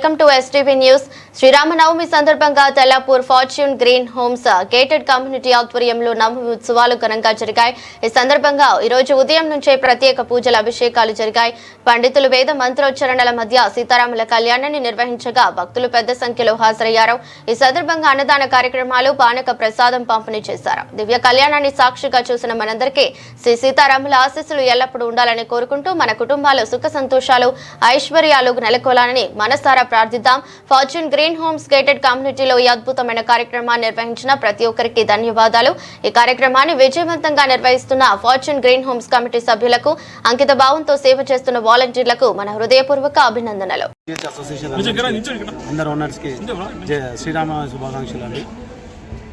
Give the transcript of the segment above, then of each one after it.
Welcome to STV news. Sri Rama Navami సందర్భంగా Tellapur Fortune Green Homes gated community ఆధ్వర్యంలో నవమి ఉత్సవాలు ఘనంగా జరిగాయి. ఈ సందర్భంగా ఈ రోజు ఉదయం నుంచే ప్రత్యేక పూజల అభిషేకాలు జరిగాయి. పండితులు వేద మంత్రోచ్చరణల మధ్య సీతారాముల కళ్యాణాన్ని నిర్వహించగా భక్తులు పెద్ద సంఖ్యలో హాజరయ్యారు. ఈ సందర్భంగా అన్నదాన కార్యక్రమాలు, పానక ప్రసాదం పంపిణీ చేశారు. దివ్య కళ్యాణాన్ని సాక్షిగా చూసిన మనందరికీ శ్రీ సీతారాముల ఆశీస్సులు ఎల్లప్పుడూ ఉండాలని కోరుకుంటూ మన కుటుంబాలు సుఖ సంతోషాలు, ఐశ్వర్యాలు నెలకొలాలని మనసారా ప్రార్థిద్దాం. ఫార్చ్యూన్ గ్రీన్ హోమ్స్ గేటెడ్ కమ్యూనిటీలో ఈ అద్భుతమైన కార్యక్రమాన్ని నిర్వహించిన ప్రతి ఒక్కరికి ధన్యవాదాలు. ఈ కార్యక్రమాన్ని విజయవంతంగా నిర్వహిస్తున్న ఫార్చ్యూన్ గ్రీన్ హోమ్స్ కమిటీ సభ్యులకు, అంకిత భావంతో సేవ చేస్తున్న వాలంటీర్లకు మన హృదయపూర్వక అభినందనలు. శ్రీరామనవమి శుభాకాంక్షలు అండి.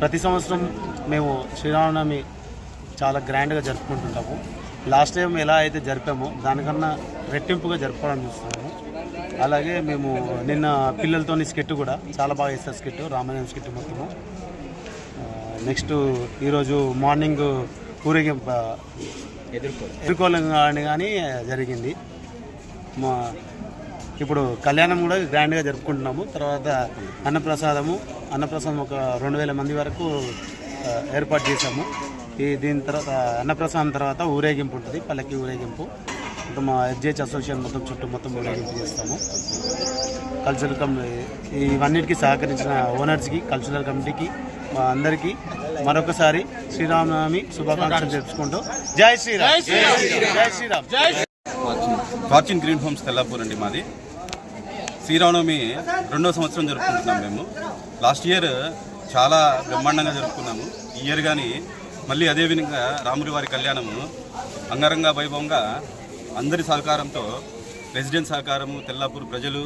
ప్రతి సంవత్సరం మేము శ్రీరామనవమి చాలా గ్రాండ్గా జరుపుకుంటుంటాము. లాస్ట్ టైం ఎలా అయితే జరిపామో దానికన్నా రెట్టింపుగా జరుపుకోవడానికి చూస్తున్నాము. అలాగే మేము నిన్న పిల్లలతోని స్కెట్ కూడా చాలా బాగా వేస్తారు. స్కెట్ రామాయణం స్కెట్ మొత్తము. నెక్స్ట్ ఈరోజు మార్నింగ్ ఊరేగింపు ఎదుర్కోలేని కానీ జరిగింది. ఇప్పుడు కళ్యాణం కూడా గ్రాండ్గా జరుపుకుంటున్నాము. తర్వాత అన్నప్రసాదం ఒక 2000 మంది వరకు ఏర్పాటు చేశాము. దీని తర్వాత అన్నప్రసాదం తర్వాత ఊరేగింపు ఉంటుంది, పల్లకి ఊరేగింపు. మా ఎస్జేహెచ్ అసోసియేషన్ మొత్తం ఊరేగింపు చేస్తాము. కల్చరల్ కమిటీ ఇవన్నిటికీ సహకరించిన ఓనర్స్కి, కల్చరల్ కమిటీకి, మా అందరికీ మరొకసారి శ్రీరామనవమి శుభాకాంక్షలు తెలుసుకుంటూ జై శ్రీరామ్. జై Shriram. Fortune Green Homes Tellapur అండి మాది. శ్రీరామనవమి 2వ సంవత్సరం జరుపుకుంటున్నాం మేము. లాస్ట్ ఇయర్ చాలా బ్రహ్మాండంగా జరుపుకున్నాము. ఈ ఇయర్ కానీ మళ్ళీ అదేవిధంగా రాముడి వారి కళ్యాణము అంగరంగ వైభవంగా అందరి సహకారంతో, రెసిడెంట్ సహకారము, తెల్లాపూర్ ప్రజలు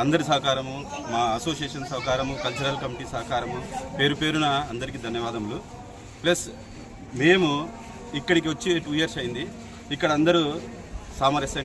అందరి సహకారము, మా అసోసియేషన్ సహకారము, కల్చరల్ కమిటీ సహకారము, పేరున అందరికీ ధన్యవాదములు. ప్లస్ మేము ఇక్కడికి వచ్చి 2 ఇయర్స్ అయింది. ఇక్కడ అందరూ సామరస్యంగా